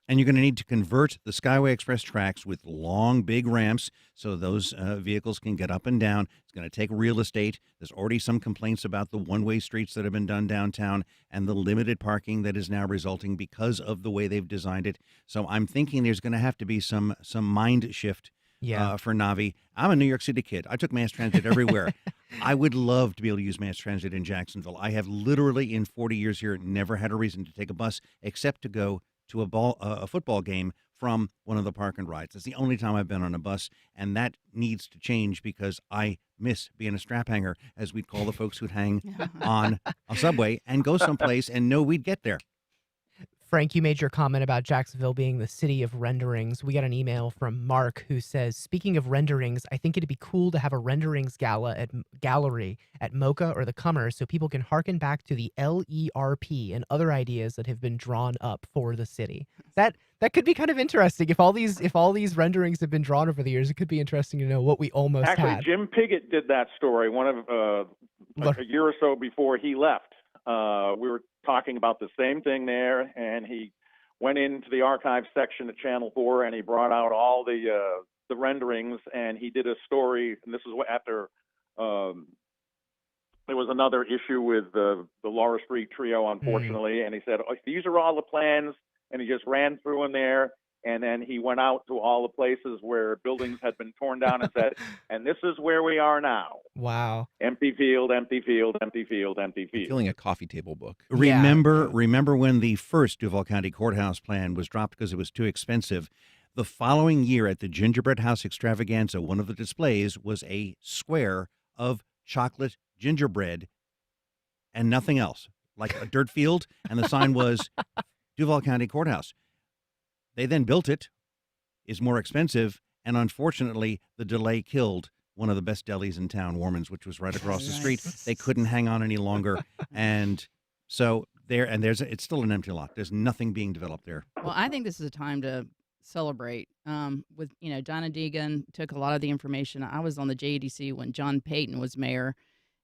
And you're going to need to convert the Skyway Express tracks with long, big ramps so those vehicles can get up and down. It's going to take real estate. There's already some complaints about the one-way streets that have been done downtown and the limited parking that is now resulting because of the way they've designed it. So I'm thinking there's going to have to be some mind shift for Navi. I'm a New York City kid. I took mass transit everywhere. I would love to be able to use mass transit in Jacksonville. I have literally, in 40 years here, never had a reason to take a bus except to go to a football game from one of the park and rides. That's the only time I've been on a bus, and that needs to change because I miss being a strap hanger, as we'd call the folks who'd hang on a subway and go someplace and know we'd get there. Frank, you made your comment about Jacksonville being the city of renderings. We got an email from Mark who says, speaking of renderings, I think it'd be cool to have a renderings gallery at Mocha or the Commerce so people can harken back to the LERP and other ideas that have been drawn up for the city. That could be kind of interesting. If all these renderings have been drawn over the years, it could be interesting to know what we almost had. Actually, Jim Piggott did that story a year or so before he left. We were talking about the same thing there, and he went into the archive section at Channel 4 and he brought out all the renderings, and he did a story. And this is after there was another issue with the Laura Street trio, unfortunately, and he said, oh, these are all the plans, and he just ran through in there. And then he went out to all the places where buildings had been torn down and said, and this is where we are now. Wow. Empty field, empty field, empty field, empty field. Feeling a coffee table book. Remember when the first Duval County Courthouse plan was dropped because it was too expensive? The following year at the Gingerbread House Extravaganza, one of the displays was a square of chocolate gingerbread and nothing else, like a dirt field, and the sign was Duval County Courthouse. They then built it, is more expensive, and unfortunately, the delay killed one of the best delis in town, Warman's, which was right across the street. They couldn't hang on any longer, and so it's still an empty lot. There's nothing being developed there. Well, I think this is a time to celebrate. With Donna Deegan took a lot of the information. I was on the JEDC when John Payton was mayor,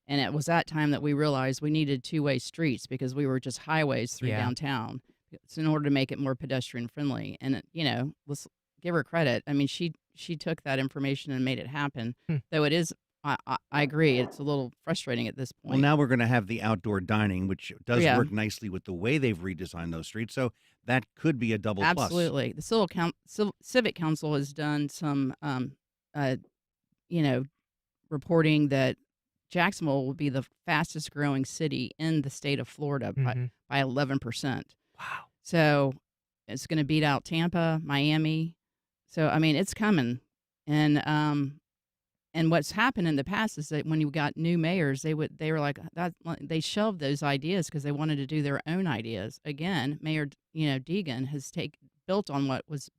and it was that time that we realized we needed two-way streets because we were just highways through downtown. So in order to make it more pedestrian friendly, and let's give her credit. I mean, she took that information and made it happen. Though it is, I agree, it's a little frustrating at this point. Well, now we're going to have the outdoor dining, which does work nicely with the way they've redesigned those streets. So that could be a double plus. Absolutely, the Civic Council has done some, reporting that Jacksonville will be the fastest growing city in the state of Florida by 11%. Wow. So it's going to beat out Tampa, Miami. So, I mean, it's coming. And what's happened in the past is that when you got new mayors, they were like that. They shelved those ideas because they wanted to do their own ideas. Again, Mayor, Deegan has built on what was,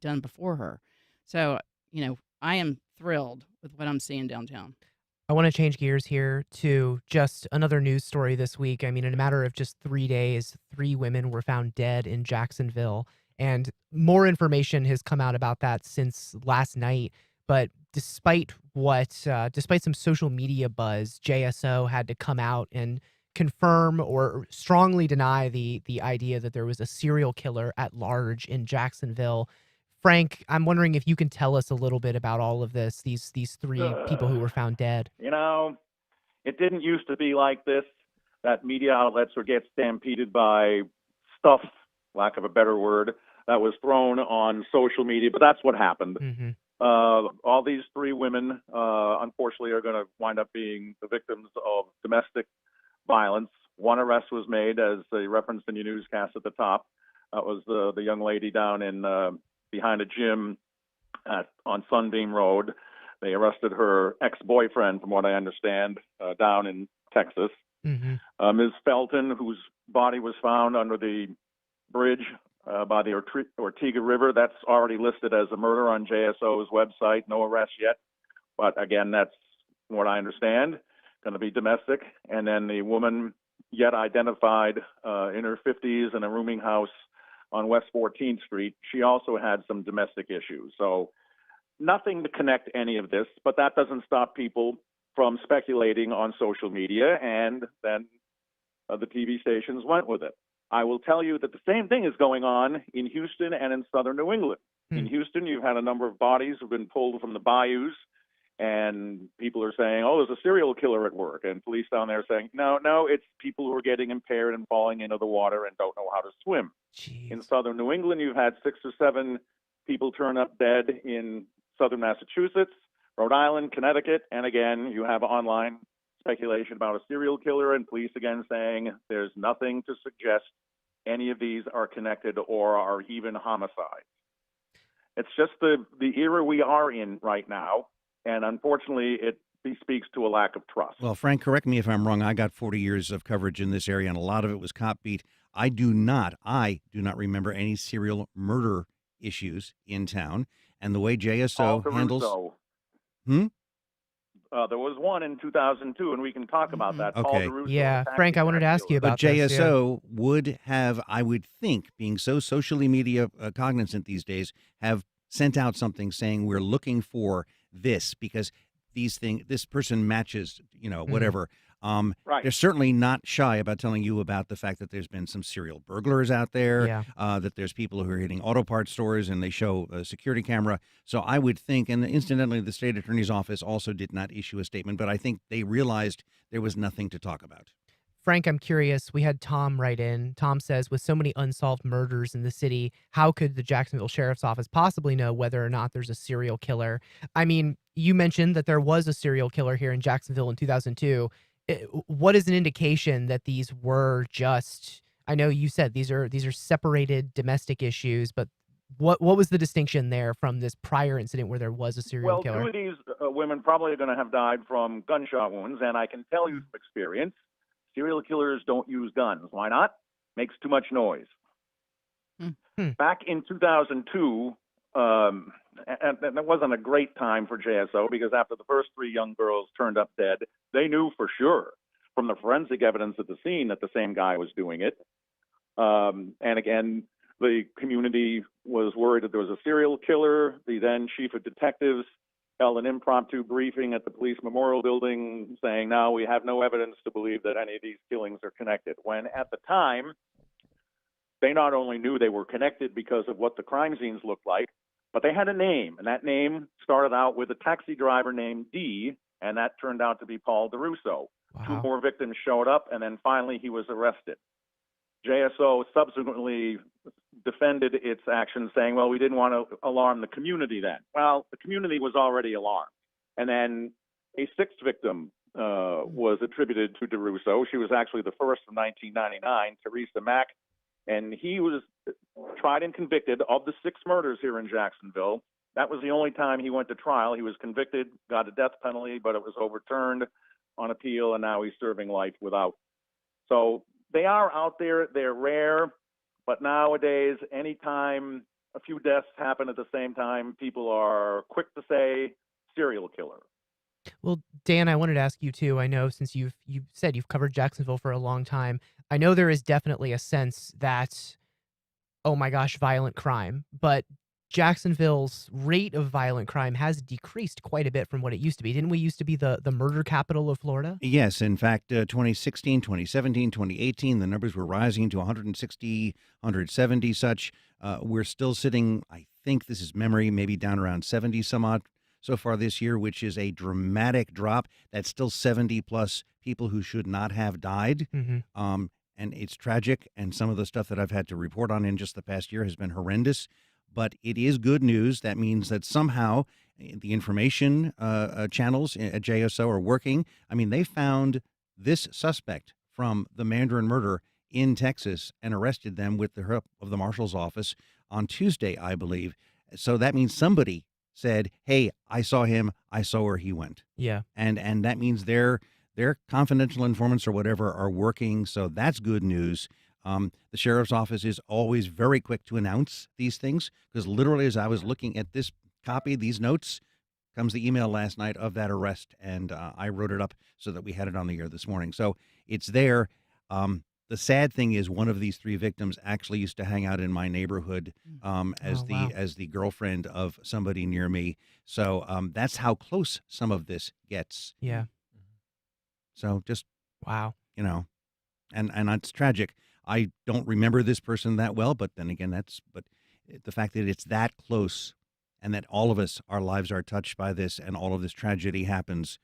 done before her. So, I am thrilled with what I'm seeing downtown. I want to change gears here to just another news story this week. I mean, in a matter of just 3 days, 3 women were found dead in Jacksonville. And more information has come out about that since last night. But despite some social media buzz, JSO had to come out and confirm or strongly deny the idea that there was a serial killer at large in Jacksonville. Frank, I'm wondering if you can tell us a little bit about all of this, these 3 people who were found dead. It didn't used to be like this, that media outlets would get stampeded by stuff, lack of a better word, that was thrown on social media, but that's what happened. Mm-hmm. All these 3 women, unfortunately, are going to wind up being the victims of domestic violence. 1 arrest was made, as they referenced in your newscast at the top. That was the young lady down in behind a gym on Sunbeam Road. They arrested her ex-boyfriend, from what I understand, down in Texas. Mm-hmm. Ms. Felton, whose body was found under the bridge by the Ortega River, that's already listed as a murder on JSO's website. No arrest yet. But again, that's what I understand, going to be domestic. And then the woman yet identified in her 50s in a rooming house on West 14th Street, she also had some domestic issues. So nothing to connect any of this, but that doesn't stop people from speculating on social media, and then the TV stations went with it. I will tell you that the same thing is going on in Houston and in southern New England. In Houston, you've had a number of bodies who've been pulled from the bayous, and people are saying, oh, there's a serial killer at work. And police down there are saying, no, it's people who are getting impaired and falling into the water and don't know how to swim. Jeez. In southern New England, you've had 6 or 7 people turn up dead in southern Massachusetts, Rhode Island, Connecticut, and again, you have online speculation about a serial killer, and police again saying there's nothing to suggest any of these are connected or are even homicides. It's just the era we are in right now, and unfortunately, it speaks to a lack of trust. Well, Frank, correct me if I'm wrong. I got 40 years of coverage in this area, and a lot of it was cop beat. I do not remember any serial murder issues in town, and the way JSO handles. There was one in 2002, and we can talk about that. Okay. Paul DeRusso, Yeah, Frank, I wanted to ask you about But JSO would have, I would think, being so socially media cognizant these days, have sent out something saying we're looking for this because this person matches, whatever. Right. They're certainly not shy about telling you about the fact that there's been some serial burglars out there, that there's people who are hitting auto parts stores and they show a security camera. So I would think, and incidentally, the state attorney's office also did not issue a statement, but I think they realized there was nothing to talk about. Frank, I'm curious. We had Tom write in. Tom says, with so many unsolved murders in the city, how could the Jacksonville Sheriff's Office possibly know whether or not there's a serial killer? I mean, you mentioned that there was a serial killer here in Jacksonville in 2002. What is an indication that these were just, I know you said these are separated domestic issues, but what was the distinction there from this prior incident where there was a serial killer? Well, 2 of these women probably are going to have died from gunshot wounds, and I can tell you from experience, serial killers don't use guns. Why not? Makes too much noise. Back in 2002, and that wasn't a great time for JSO because after the first 3 young girls turned up dead, they knew for sure from the forensic evidence at the scene that the same guy was doing it. And again, the community was worried that there was a serial killer. The then chief of detectives held an impromptu briefing at the police memorial building saying, no, we have no evidence to believe that any of these killings are connected. When at the time, they not only knew they were connected because of what the crime scenes looked like, but they had a name, and that name started out with a taxi driver named D, and that turned out to be Paul DeRusso. Wow. 2 more victims showed up, and then finally he was arrested. JSO subsequently defended its actions, saying, well, we didn't want to alarm the community then. Well, the community was already alarmed. And then a 6th victim was attributed to DeRusso. She was actually the first from 1999, Teresa Mack, and he was tried and convicted of the 6 murders here in Jacksonville. That was the only time he went to trial. He was convicted, got a death penalty, but it was overturned on appeal, and now he's serving life without. So they are out there. They're rare, but nowadays, anytime a few deaths happen at the same time, people are quick to say serial killer. Well, Dan, I wanted to ask you too. I know since you said you've covered Jacksonville for a long time, I know there is definitely a sense that, oh my gosh, violent crime, but Jacksonville's rate of violent crime has decreased quite a bit from what it used to be. Didn't we used to be the murder capital of Florida? Yes. In fact, 2016, 2017, 2018, the numbers were rising to 160, 170 such. We're still sitting, I think this is memory, maybe down around 70 some odd so far this year, which is a dramatic drop. That's still 70 plus people who should not have died. And it's tragic. And some of the stuff that I've had to report on in just the past year has been horrendous. But it is good news. That means that somehow the information channels at JSO are working. I mean, they found this suspect from the Mandarin murder in Texas and arrested them with the help of the marshal's office on Tuesday, I believe. So that means somebody said, hey, I saw him. I saw where he went. Yeah. And that means their confidential informants or whatever are working. So that's good news. The sheriff's office is always very quick to announce these things because literally as I was looking at this copy, these notes, comes the email last night of that arrest, and I wrote it up so that we had it on the air this morning. So it's there. The sad thing is one of these 3 victims actually used to hang out in my neighborhood as the girlfriend of somebody near me. So that's how close some of this gets. Yeah. So just, wow. And it's tragic. I don't remember this person that well, but then again, but the fact that it's that close and that all of us, our lives are touched by this and all of this tragedy happens.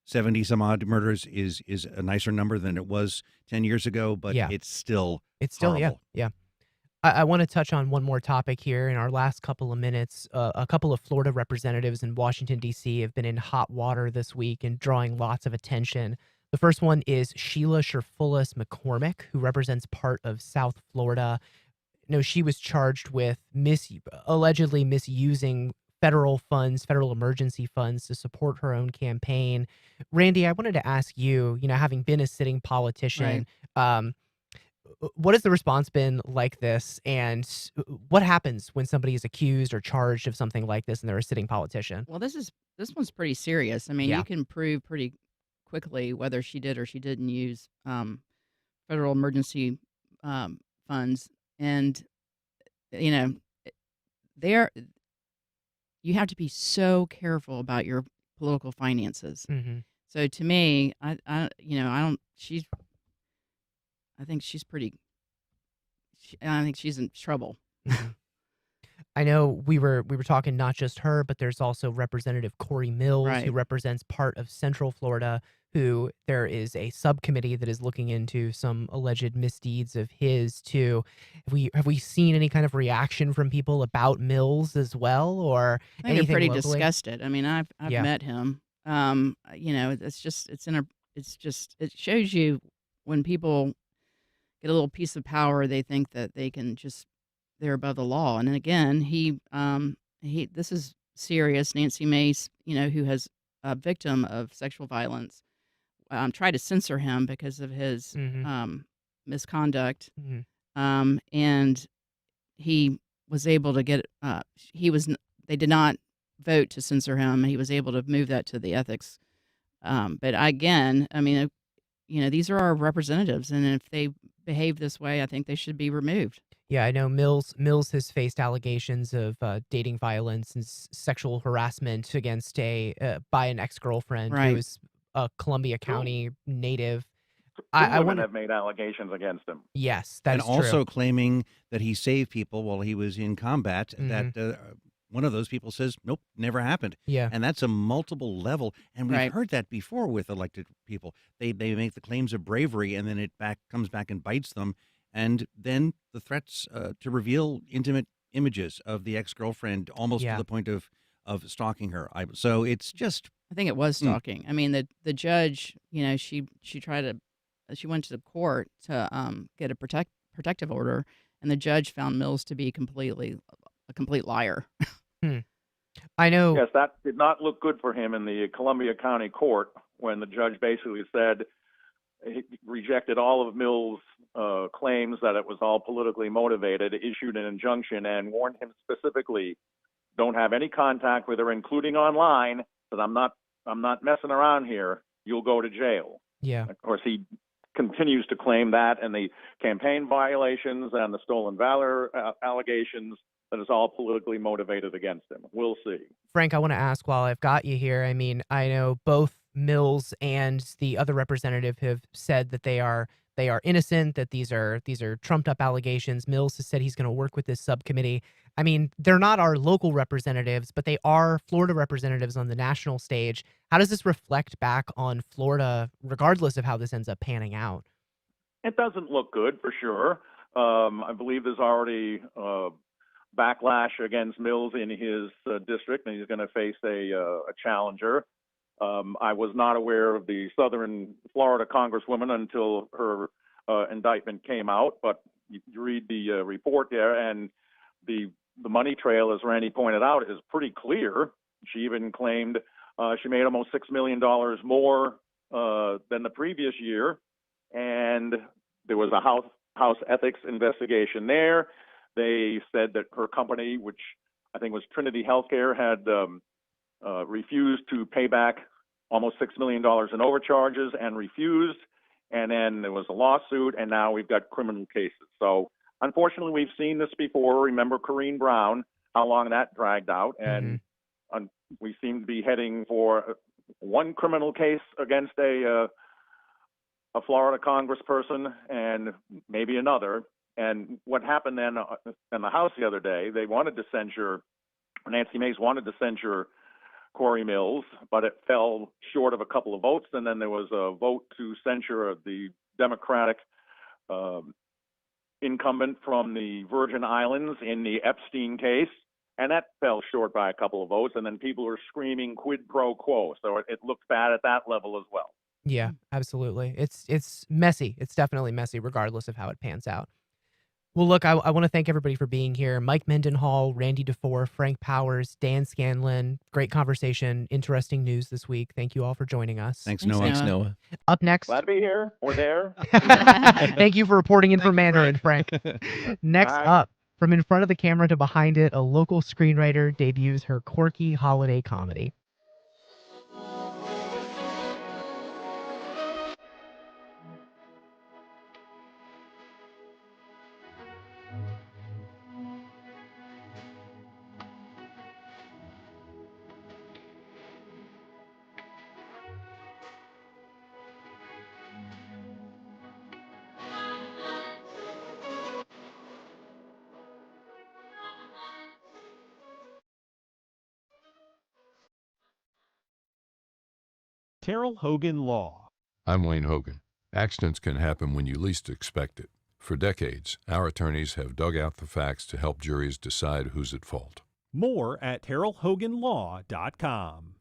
70 some odd murders is a nicer number than it was 10 years ago, but it's still horrible. Yeah. I want to touch on one more topic here in our last couple of minutes. A couple of Florida representatives in Washington, D.C. have been in hot water this week and drawing lots of attention. The first one is Sheila Sherfulis McCormick, who represents part of South Florida. She was charged with allegedly misusing federal funds, federal emergency funds to support her own campaign. Randy, I wanted to ask you, having been a sitting politician, what has the response been like this? And what happens when somebody is accused or charged of something like this and they're a sitting politician? Well, this one's pretty serious. I mean, Yeah. you can prove pretty quickly whether she did or she didn't use federal emergency funds, and you have to be so careful about your political finances. Mm-hmm. So to me, I think she's in trouble. I know we were talking not just her, but there's also Representative Cory Mills, who represents part of Central Florida, who there is a subcommittee that is looking into some alleged misdeeds of his too. Have we seen any kind of reaction from people about Mills as well, or I think they're pretty locally? disgusted. I mean, I've met him. It shows you when people get a little piece of power, they think that they're above the law. And then again, this is serious. Nancy Mace, who has a victim of sexual violence, tried to censor him because of his misconduct. Mm-hmm. And he was able to get, they did not vote to censor him. He was able to move that to the ethics. But again, I mean, these are our representatives, and if they behave this way, I think they should be removed. Yeah, I know Mills has faced allegations of dating violence and sexual harassment against by an ex-girlfriend who is a Columbia County native. Women have made allegations against him. Yes, that's true. And also true. claiming that he saved people while he was in combat, that one of those people says, nope, never happened. Yeah. And that's a multiple level. And we've heard that before with elected people. They make the claims of bravery, and then it comes back and bites them. And then the threats to reveal intimate images of the ex-girlfriend, almost to the point of stalking her. So it's just... I think it was stalking. I mean, the judge, she went to the court to get a protective order, and the judge found Mills to be a complete liar. I know. Yes, that did not look good for him in the Columbia County Court when the judge basically said he rejected all of Mills' claims that it was all politically motivated, issued an injunction, and warned him specifically, don't have any contact with her, including online, because I'm not messing around here. You'll go to jail. Yeah. Of course, he continues to claim that, and the campaign violations and the stolen valor allegations, that is all politically motivated against him. We'll see. Frank, I want to ask while I've got you here. I mean, I know both Mills and the other representative have said that they are innocent, that these are trumped up allegations. Mills has said he's going to work with this subcommittee. I mean, they're not our local representatives, but they are Florida representatives on the national stage. How does this reflect back on Florida, regardless of how this ends up panning out? It doesn't look good, for sure. I believe there's already backlash against Mills in his district, and he's going to face a challenger. I was not aware of the Southern Florida Congresswoman until her indictment came out, but you read the report there, and the money trail, as Randy pointed out, is pretty clear. She even claimed she made almost $6 million more than the previous year, and there was a house ethics investigation there. They said that her company, which I think was Trinity Healthcare, had refused to pay back almost $6 million in overcharges and refused. And then there was a lawsuit, and now we've got criminal cases. So unfortunately, we've seen this before. Remember Corrine Brown, how long that dragged out. And we seem to be heading for one criminal case against a a Florida congressperson and maybe another. And what happened then in the House the other day, they wanted to censure, Nancy Mace wanted to censure Cory Mills, but it fell short of a couple of votes. And then there was a vote to censure the Democratic incumbent from the Virgin Islands in the Epstein case. And that fell short by a couple of votes. And then people were screaming quid pro quo. So it looks bad at that level as well. Yeah, absolutely. It's messy. It's definitely messy, regardless of how it pans out. Well, look, I want to thank everybody for being here. Mike Mendenhall, Randy DeFoor, Frank Powers, Dan Scanlon. Great conversation. Interesting news this week. Thank you all for joining us. Thanks, Noah. Thanks, Noah. Up next. Glad to be here or there. Thank you for reporting in from Mandarin, Frank. Next up, from in front of the camera to behind it, a local screenwriter debuts her quirky holiday comedy. Terrell Hogan Law. I'm Wayne Hogan. Accidents can happen when you least expect it. For decades, our attorneys have dug out the facts to help juries decide who's at fault. More at terrellhoganlaw.com.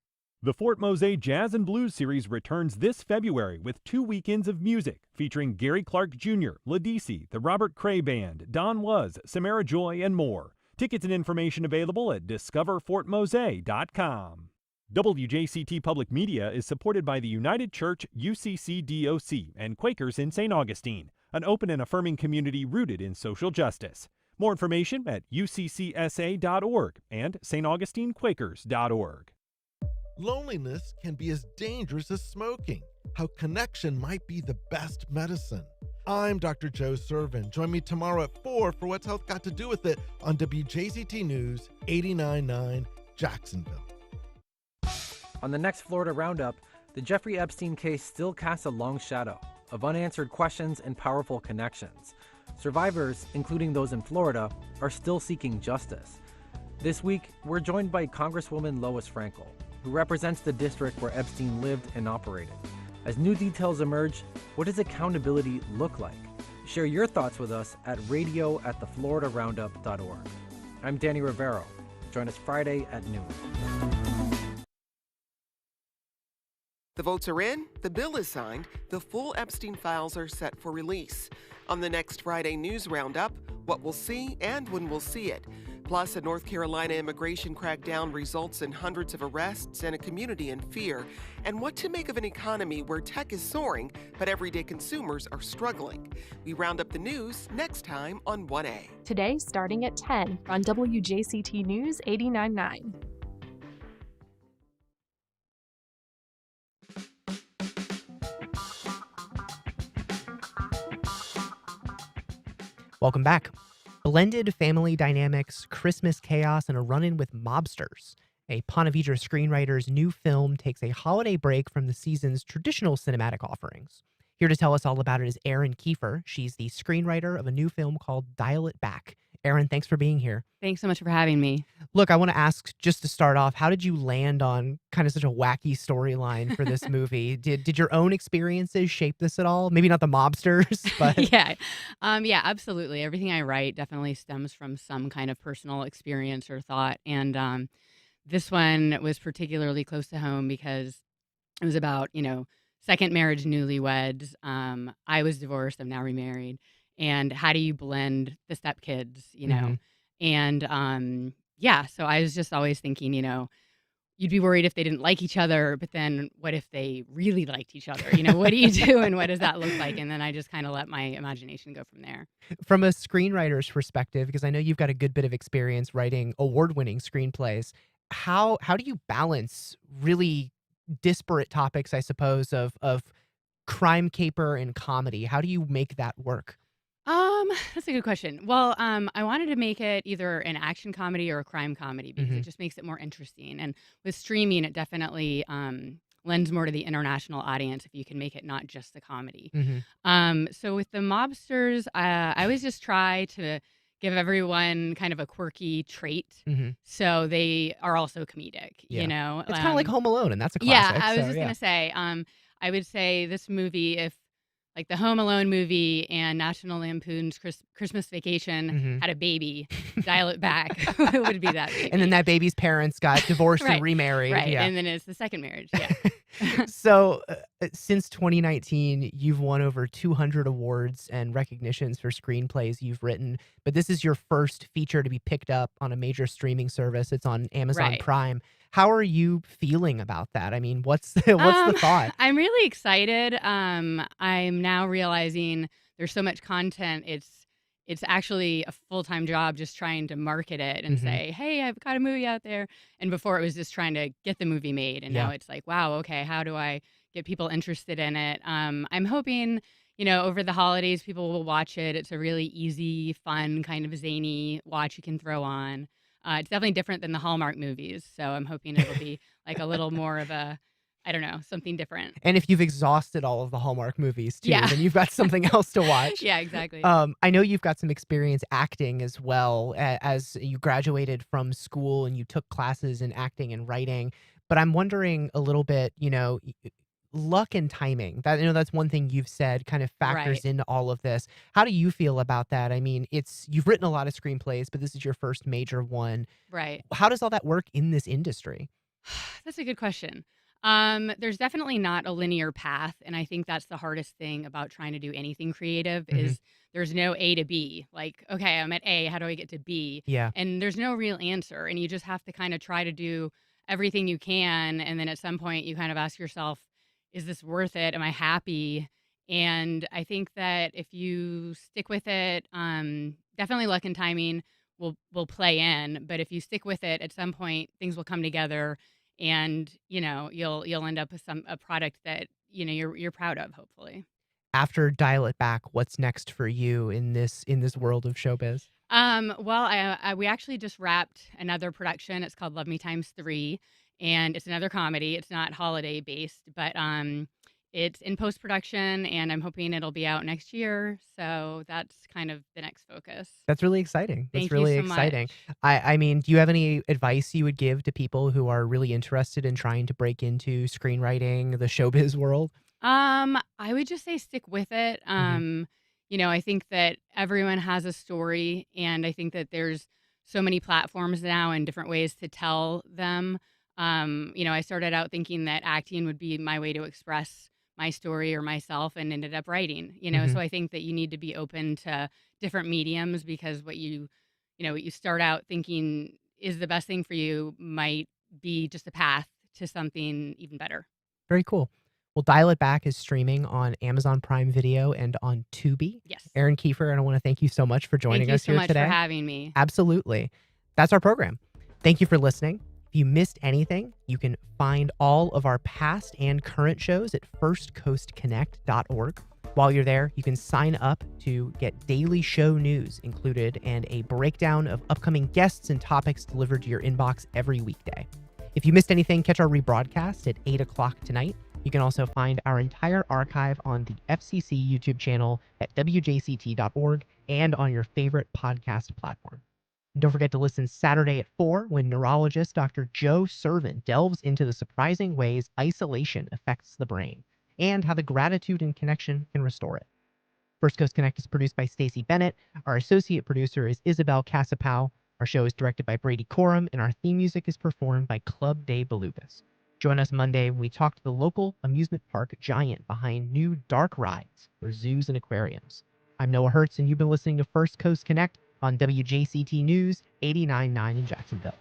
The Fort Mose Jazz and Blues Series returns this February with 2 weekends of music featuring Gary Clark Jr., Ladisi, the Robert Cray Band, Don Was, Samara Joy, and more. Tickets and information available at discoverfortmose.com. WJCT Public Media is supported by the United Church UCC DOC and Quakers in St. Augustine, an open and affirming community rooted in social justice. More information at uccsa.org and staugustinequakers.org. Loneliness can be as dangerous as smoking. How connection might be the best medicine. I'm Dr. Joe Servin. Join me tomorrow at 4 for What's Health Got to Do with It on WJCT News 89.9 Jacksonville. On the next Florida Roundup, the Jeffrey Epstein case still casts a long shadow of unanswered questions and powerful connections. Survivors, including those in Florida, are still seeking justice. This week, we're joined by Congresswoman Lois Frankel, who represents the district where Epstein lived and operated. As new details emerge, what does accountability look like? Share your thoughts with us at radio@thefloridaroundup.org. I'm Danny Rivero. Join us Friday at noon. The votes are in, the bill is signed, the full Epstein files are set for release. On the next Friday News Roundup, what we'll see and when we'll see it. Plus, a North Carolina immigration crackdown results in hundreds of arrests and a community in fear. And what to make of an economy where tech is soaring, but everyday consumers are struggling. We round up the news next time on 1A. Today, starting at 10 on WJCT News 89.9. Welcome back. Blended family dynamics, Christmas chaos, and a run-in with mobsters. A Ponte Vedra screenwriter's new film takes a holiday break from the season's traditional cinematic offerings. Here to tell us all about it is Erin Kiefer. She's the screenwriter of a new film called Dial It Back. Erin, thanks for being here. Thanks so much for having me. Look, I want to ask, just to start off, how did you land on kind of such a wacky storyline for this movie? Did your own experiences shape this at all? Maybe not the mobsters, but... Yeah, absolutely. Everything I write definitely stems from some kind of personal experience or thought. And this one was particularly close to home because it was about, second marriage, newlyweds. I was divorced. I'm now remarried. And how do you blend the stepkids, Mhm. And so I was just always thinking, you'd be worried if they didn't like each other, but then what if they really liked each other? What do you do and what does that look like? And then I just kind of let my imagination go from there. From a screenwriter's perspective, because I know you've got a good bit of experience writing award-winning screenplays, how do you balance really disparate topics, I suppose, of crime caper and comedy? How do you make that work? That's a good question. Well, I wanted to make it either an action comedy or a crime comedy because it just makes it more interesting. And with streaming, it definitely lends more to the international audience if you can make it not just the comedy. Mm-hmm. So with the mobsters, I always just try to give everyone kind of a quirky trait, Mm-hmm. so they are also comedic. Yeah. You know, It's kind of like Home Alone, and that's a classic. Yeah, I was so, just yeah. gonna say. I would say this movie, if like the Home Alone movie and National Lampoon's Christmas Vacation Mhm. had a baby, dial it back, it would be that baby. And then that baby's parents got divorced Right, and remarried. right, Yeah. and then it's the second marriage. Yeah. So, since 2019, you've won over 200 awards and recognitions for screenplays you've written, but this is your first feature to be picked up on a major streaming service. It's on Amazon Right. Prime. How are you feeling about that? I mean, what's the thought? I'm really excited. I'm now realizing there's so much content. It's actually a full-time job just trying to market it and Mhm. say, hey, I've got a movie out there. And before it was just trying to get the movie made. And now Yeah. it's like, wow, okay, how do I get people interested in it? I'm hoping, over the holidays, people will watch it. It's a really easy, fun, kind of zany watch you can throw on. It's definitely different than the Hallmark movies. So I'm hoping it'll be like a little more of a, I don't know, something different. And if you've exhausted all of the Hallmark movies too, Yeah. then you've got something else to watch. Yeah, exactly. I know you've got some experience acting as well, as you graduated from school and you took classes in acting and writing. But I'm wondering a little bit, luck and timing. That's one thing you've said kind of factors Right. into all of this. How do you feel about that? I mean, you've written a lot of screenplays, but this is your first major one. Right. How does all that work in this industry? That's a good question. There's definitely not a linear path, and I think that's the hardest thing about trying to do anything creative is there's no A to B. Like, okay, I'm at A, how do I get to B? Yeah. And there's no real answer, and you just have to kind of try to do everything you can, and then at some point you kind of ask yourself, is this worth it? Am I happy? And I think that if you stick with it, definitely luck and timing will play in, but if you stick with it, at some point things will come together and you'll end up with a product that you're proud of, hopefully. After Dial It Back, what's next for you in this world of showbiz? Well, we actually just wrapped another production. It's called Love Me Times 3, and it's another comedy. It's not holiday based, but it's in post production, and I'm hoping it'll be out next year. So that's kind of the next focus. That's really exciting. Thank That's really you so exciting. much. I mean, do you have any advice you would give to people who are really interested in trying to break into screenwriting, the showbiz world? I would just say stick with it. I think that everyone has a story, and I think that there's so many platforms now and different ways to tell them. I started out thinking that acting would be my way to express my story or myself, and ended up writing. So I think that you need to be open to different mediums, because what you start out thinking is the best thing for you might be just a path to something even better. Very cool. Well, Dial It Back is streaming on Amazon Prime Video and on Tubi. Yes. Erin Kiefer, and I want to thank you so much for joining us here Thank you so much today. for having me. Absolutely. That's our program. Thank you for listening. If you missed anything, you can find all of our past and current shows at firstcoastconnect.org. While you're there, you can sign up to get daily show news included and a breakdown of upcoming guests and topics delivered to your inbox every weekday. If you missed anything, catch our rebroadcast at 8 o'clock tonight. You can also find our entire archive on the FCC YouTube channel at WJCT.org and on your favorite podcast platform. And don't forget to listen Saturday at 4 when neurologist Dr. Joe Servin delves into the surprising ways isolation affects the brain and how the gratitude and connection can restore it. First Coast Connect is produced by Stacey Bennett. Our associate producer is Isabel Casapow. Our show is directed by Brady Corum, and our theme music is performed by Club de Belugas. Join us Monday when we talk to the local amusement park giant behind new dark rides for zoos and aquariums. I'm Noah Hertz, and you've been listening to First Coast Connect on WJCT News 89.9 in Jacksonville.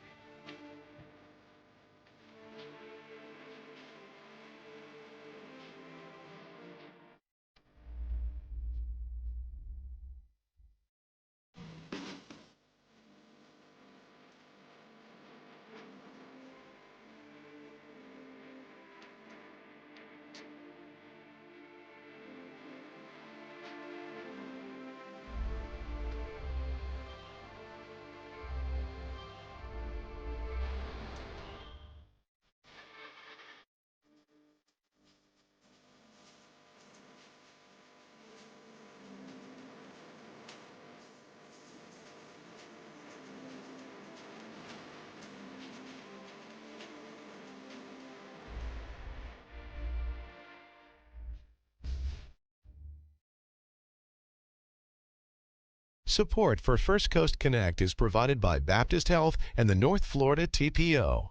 Support for First Coast Connect is provided by Baptist Health and the North Florida TPO.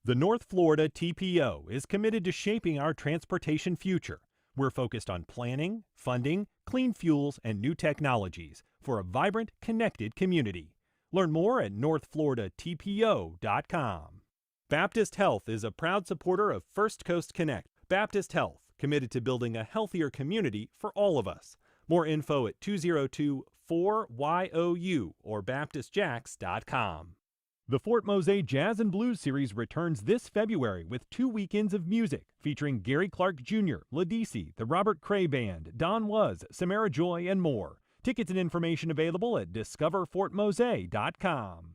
The North Florida TPO is committed to shaping our transportation future. We're focused on planning, funding, clean fuels, and new technologies for a vibrant, connected community. Learn more at northfloridatpo.com. Baptist Health is a proud supporter of First Coast Connect. Baptist Health, committed to building a healthier community for all of us. More info at 202-4YOU or baptistjacks.com. The Fort Mose Jazz and Blues Series returns this February with 2 weekends of music featuring Gary Clark Jr., Ladisi, the Robert Cray Band, Don Was, Samara Joy, and more. Tickets and information available at discoverfortmose.com.